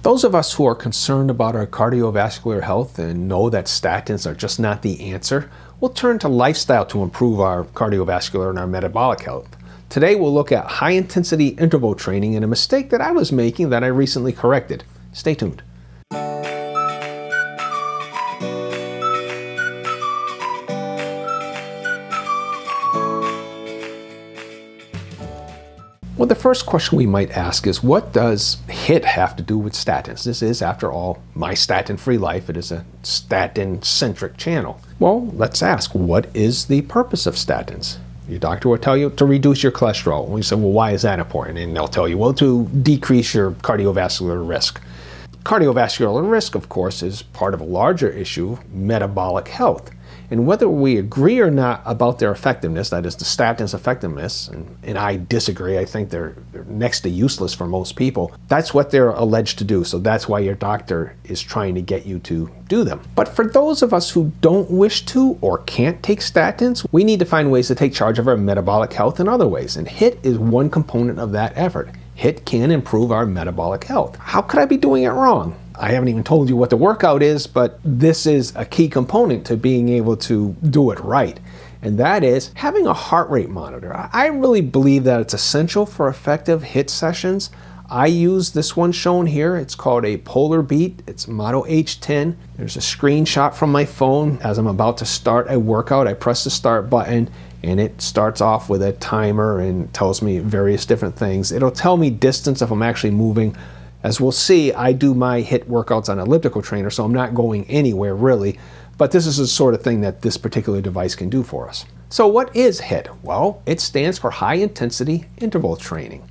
Those of us who are concerned about our cardiovascular health and know that statins are just not the answer will turn to lifestyle to improve our cardiovascular and our metabolic health. Today we'll look at high-intensity interval training and a mistake that I was making that I recently corrected. Stay tuned. Well, the first question we might ask is, what does HIIT have to do with statins? This is, after all, My Statin Free Life. It is a statin-centric channel. Well, let's ask, what is the purpose of statins? Your doctor will tell you to reduce your cholesterol. And we say, well, why is that important? And they'll tell you, well, to decrease your cardiovascular risk. Cardiovascular risk, of course, is part of a larger issue, metabolic health. And whether we agree or not about their effectiveness, that is the statins' effectiveness, and I disagree, I think they're next to useless for most people, that's what they're alleged to do. So that's why your doctor is trying to get you to do them. But for those of us who don't wish to or can't take statins, we need to find ways to take charge of our metabolic health in other ways. And HIIT is one component of that effort. HIIT can improve our metabolic health. How could I be doing it wrong? I haven't even told you what the workout is, but this is a key component to being able to do it right. And that is having a heart rate monitor. I really believe that it's essential for effective HIIT sessions. I use this one shown here. It's called a Polar Beat. It's Moto H10. There's a screenshot from my phone. As I'm about to start a workout, I press the start button and it starts off with a timer and tells me various different things. It'll tell me distance if I'm actually moving. As we'll see, I do my HIIT workouts on an elliptical trainer, so I'm not going anywhere really, but this is the sort of thing that this particular device can do for us. So what is HIIT? Well, it stands for high intensity interval training.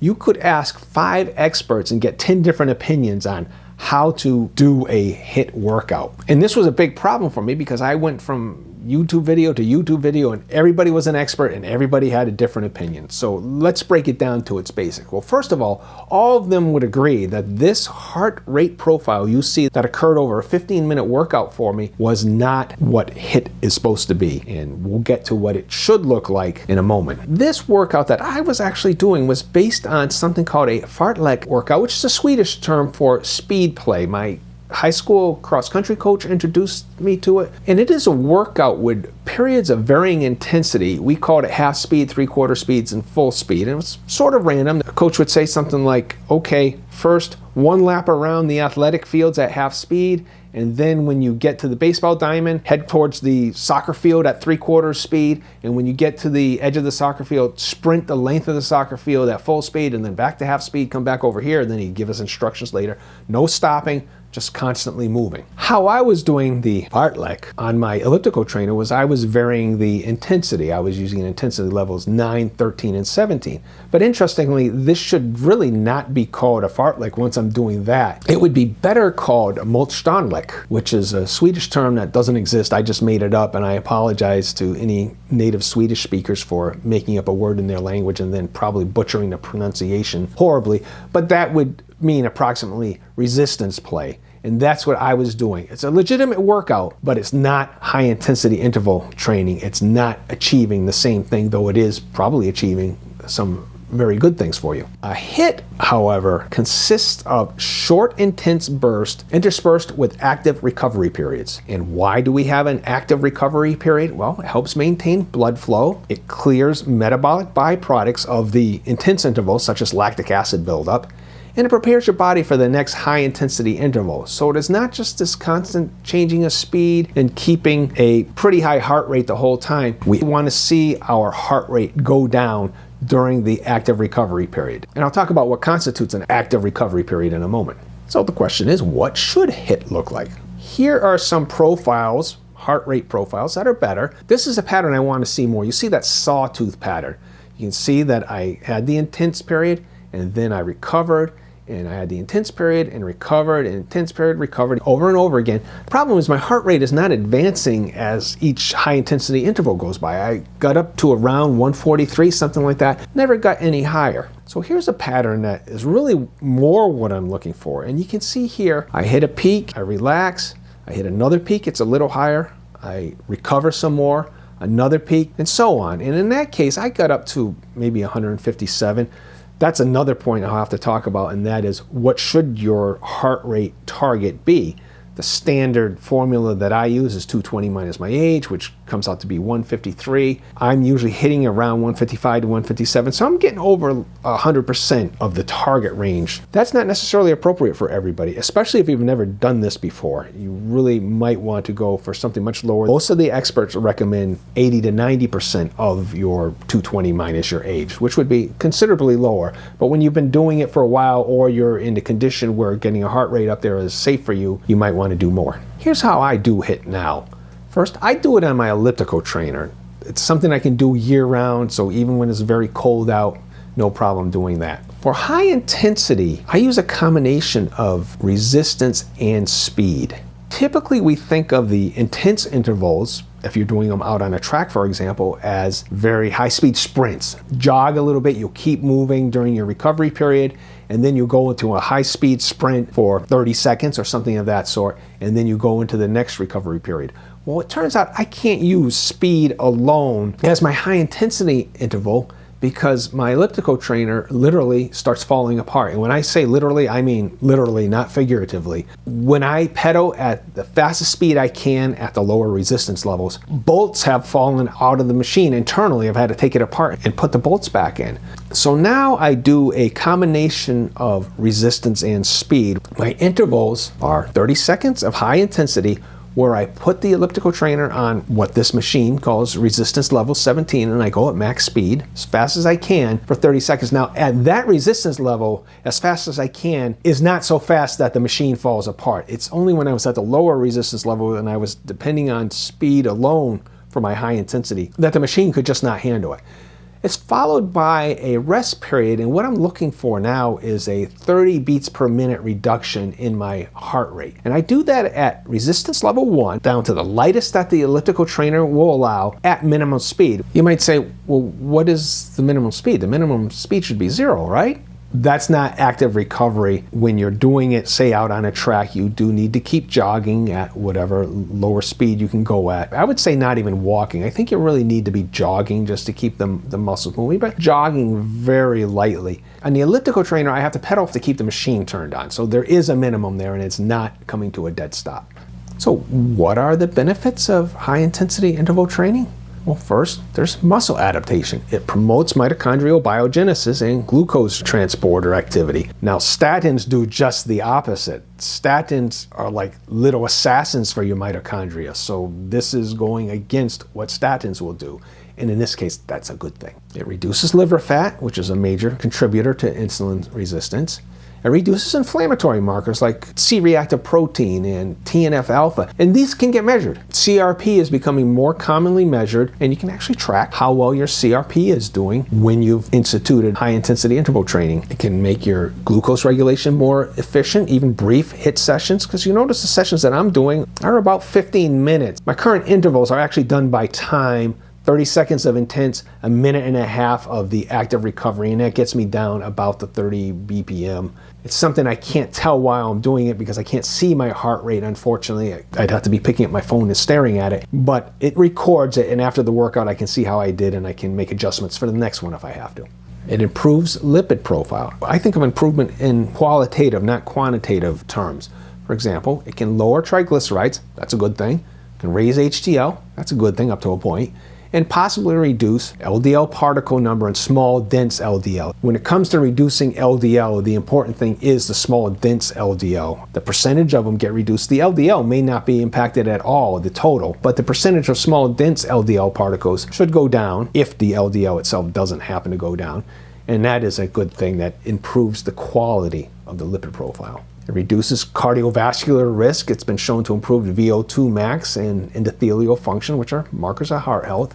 You could ask 5 experts and get 10 different opinions on how to do a HIIT workout. And this was a big problem for me because I went from YouTube video to YouTube video and everybody was an expert and everybody had a different opinion. So let's break it down to its basic. Well, first of all of them would agree that this heart rate profile you see that occurred over a 15-minute workout for me was not what HIIT is supposed to be. And we'll get to what it should look like in a moment. This workout that I was actually doing was based on something called a fartlek workout, which is a Swedish term for speed play. My high school cross-country coach introduced me to it, and it is a workout with periods of varying intensity. We called it half speed, 3/4 speeds, and full speed, and it was sort of random. The coach would say something like, okay, first 1 lap around the athletic fields at half speed, and then when you get to the baseball diamond, head towards the soccer field at 3/4 speed, and when you get to the edge of the soccer field, sprint the length of the soccer field at full speed, and then back to half speed, come back over here, and then he'd give us instructions later. No stopping, just constantly moving. How I was doing the fartlek on my elliptical trainer was I was varying the intensity. I was using intensity levels 9, 13, and 17. But interestingly, this should really not be called a fartlek once I'm doing that. It would be better called motståndlek, which is a Swedish term that doesn't exist. I just made it up, and I apologize to any native Swedish speakers for making up a word in their language and then probably butchering the pronunciation horribly. But that would mean approximately resistance play. And that's what I was doing. It's a legitimate workout, but it's not high intensity interval training. It's not achieving the same thing, though it is probably achieving some very good things for you. A HIIT, however, consists of short, intense bursts interspersed with active recovery periods. And why do we have an active recovery period? Well, it helps maintain blood flow. It clears metabolic byproducts of the intense intervals, such as lactic acid buildup. And it prepares your body for the next high-intensity interval. So it is not just this constant changing of speed and keeping a pretty high heart rate the whole time. We want to see our heart rate go down during the active recovery period. And I'll talk about what constitutes an active recovery period in a moment. So the question is, what should HIIT look like? Here are some profiles, heart rate profiles that are better. This is a pattern I want to see more. You see that sawtooth pattern. You can see that I had the intense period and then I recovered, and I had the intense period and recovered, and intense period, recovered, over and over again. The problem is my heart rate is not advancing as each high intensity interval goes by. I got up to around 143, something like that, never got any higher. So here's a pattern that is really more what I'm looking for. And you can see here, I hit a peak, I relax, I hit another peak, it's a little higher, I recover some more, another peak, and so on. And in that case, I got up to maybe 157. That's another point I'll have to talk about, and that is, what should your heart rate target be? The standard formula that I use is 220 minus my age, which comes out to be 153. I'm usually hitting around 155 to 157, so I'm getting over 100% of the target range. That's not necessarily appropriate for everybody, especially if you've never done this before. You really might want to go for something much lower. Most of the experts recommend 80 to 90% of your 220 minus your age, which would be considerably lower. But when you've been doing it for a while, or you're in a condition where getting a heart rate up there is safe for you, you might want to do more. Here's how I do HIIT now. First, I do it on my elliptical trainer. It's something I can do year round, so even when it's very cold out, no problem doing that. For high intensity, I use a combination of resistance and speed. Typically, we think of the intense intervals, if you're doing them out on a track, for example, as very high-speed sprints. Jog a little bit, you'll keep moving during your recovery period, and then you go into a high-speed sprint for 30 seconds or something of that sort, and then you go into the next recovery period. Well, it turns out I can't use speed alone as my high-intensity interval, because my elliptical trainer literally starts falling apart. And when I say literally, I mean literally, not figuratively. When I pedal at the fastest speed I can at the lower resistance levels, bolts have fallen out of the machine internally. I've had to take it apart and put the bolts back in. So now I do a combination of resistance and speed. My intervals are 30 seconds of high intensity, where I put the elliptical trainer on what this machine calls resistance level 17, and I go at max speed as fast as I can for 30 seconds. Now, at that resistance level, as fast as I can is not so fast that the machine falls apart. It's only when I was at the lower resistance level and I was depending on speed alone for my high intensity that the machine could just not handle it. It's followed by a rest period, and what I'm looking for now is a 30 beats per minute reduction in my heart rate. And I do that at resistance level 1, down to the lightest that the elliptical trainer will allow at minimum speed. You might say, well, what is the minimum speed? The minimum speed should be 0, right? That's not active recovery. When you're doing it, say out on a track, you do need to keep jogging at whatever lower speed you can go at. I would say not even walking. I think you really need to be jogging just to keep the muscles moving, but jogging very lightly. On the elliptical trainer, I have to pedal to keep the machine turned on. So there is a minimum there, and it's not coming to a dead stop. So what are the benefits of high intensity interval training? Well, first, there's muscle adaptation. It promotes mitochondrial biogenesis and glucose transporter activity. Now, statins do just the opposite. Statins are like little assassins for your mitochondria, so this is going against what statins will do. And in this case, that's a good thing. It reduces liver fat, which is a major contributor to insulin resistance. It reduces inflammatory markers like C-reactive protein and TNF-alpha, and these can get measured. CRP is becoming more commonly measured, and you can actually track how well your CRP is doing when you've instituted high-intensity interval training. It can make your glucose regulation more efficient, even brief HIIT sessions, because you notice the sessions that I'm doing are about 15 minutes. My current intervals are actually done by time. 30 seconds of intense, a minute and a half of the active recovery, and that gets me down about the 30 BPM. It's something I can't tell while I'm doing it because I can't see my heart rate, unfortunately. I'd have to be picking up my phone and staring at it, but it records it, and after the workout I can see how I did, and I can make adjustments for the next one if I have to. It improves lipid profile. I think of improvement in qualitative, not quantitative terms. For example, it can lower triglycerides, that's a good thing. It can raise HDL, that's a good thing up to a point, and possibly reduce LDL particle number and small dense LDL. When it comes to reducing LDL, the important thing is the small dense LDL. The percentage of them get reduced. The LDL may not be impacted at all, the total, but the percentage of small dense LDL particles should go down if the LDL itself doesn't happen to go down. And that is a good thing that improves the quality of the lipid profile. It reduces cardiovascular risk. It's been shown to improve VO2 max and endothelial function, which are markers of heart health.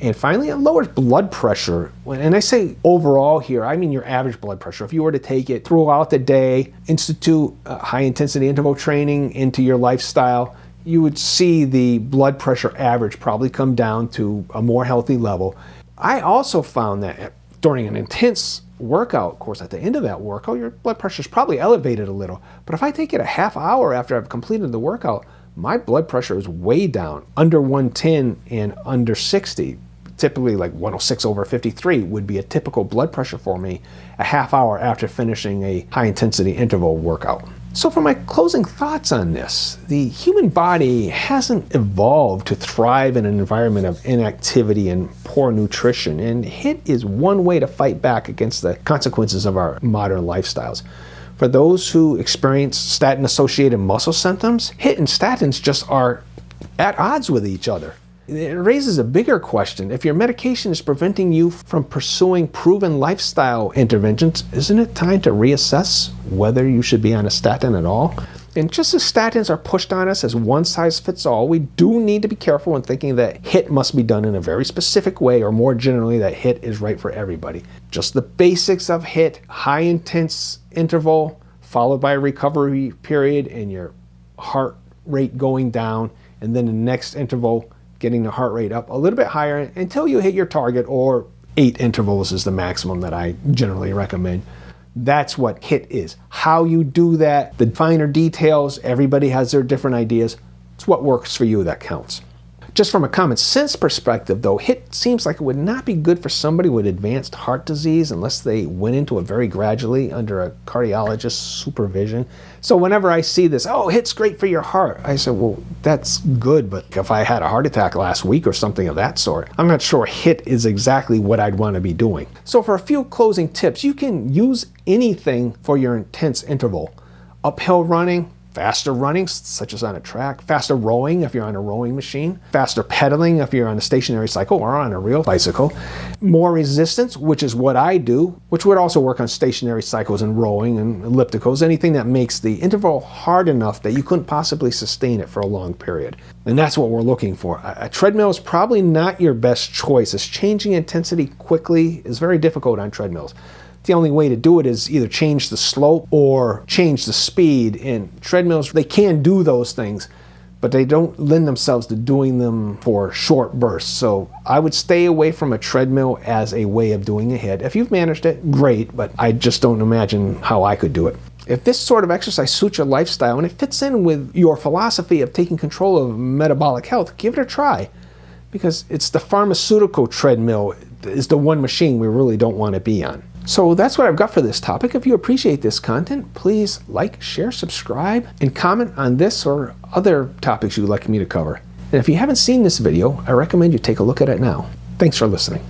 And finally, it lowers blood pressure. And I say overall here, I mean your average blood pressure. If you were to take it throughout the day, institute high-intensity interval training into your lifestyle, you would see the blood pressure average probably come down to a more healthy level. I also found that during an intense workout, of course, at the end of that workout, your blood pressure is probably elevated a little. But if I take it a half hour after I've completed the workout, my blood pressure is way down, under 110 and under 60. typically like 106/53 would be a typical blood pressure for me a half hour after finishing a high intensity interval workout. So for my closing thoughts on this, the human body hasn't evolved to thrive in an environment of inactivity and poor nutrition, and HIIT is one way to fight back against the consequences of our modern lifestyles. For those who experience statin-associated muscle symptoms, HIIT and statins just are at odds with each other. It raises a bigger question. If your medication is preventing you from pursuing proven lifestyle interventions, isn't it time to reassess whether you should be on a statin at all? And just as statins are pushed on us as one size fits all, we do need to be careful in thinking that HIIT must be done in a very specific way, or more generally that HIIT is right for everybody. Just the basics of HIIT, high intense interval, followed by a recovery period and your heart rate going down, and then the next interval getting the heart rate up a little bit higher until you hit your target, or 8 intervals is the maximum that I generally recommend. That's what HIIT is. How you do that, the finer details, everybody has their different ideas. It's what works for you that counts. Just from a common sense perspective though, HIIT seems like it would not be good for somebody with advanced heart disease unless they went into it very gradually under a cardiologist's supervision. So whenever I see this, oh, HIIT's great for your heart, I say, well, that's good, but if I had a heart attack last week or something of that sort, I'm not sure HIIT is exactly what I'd want to be doing. So for a few closing tips, you can use anything for your intense interval. Uphill running, faster running, such as on a track, faster rowing if you're on a rowing machine, faster pedaling if you're on a stationary cycle or on a real bicycle, more resistance, which is what I do, which would also work on stationary cycles and rowing and ellipticals, anything that makes the interval hard enough that you couldn't possibly sustain it for a long period. And that's what we're looking for. A treadmill is probably not your best choice, as changing intensity quickly is very difficult on treadmills. The only way to do it is either change the slope or change the speed. And treadmills, they can do those things, but they don't lend themselves to doing them for short bursts. So I would stay away from a treadmill as a way of doing a HIIT. If you've managed it, great, but I just don't imagine how I could do it. If this sort of exercise suits your lifestyle and it fits in with your philosophy of taking control of metabolic health, give it a try. Because it's the pharmaceutical treadmill is the one machine we really don't want to be on. So that's what I've got for this topic. If you appreciate this content, please like, share, subscribe, and comment on this or other topics you'd like me to cover. And if you haven't seen this video, I recommend you take a look at it now. Thanks for listening.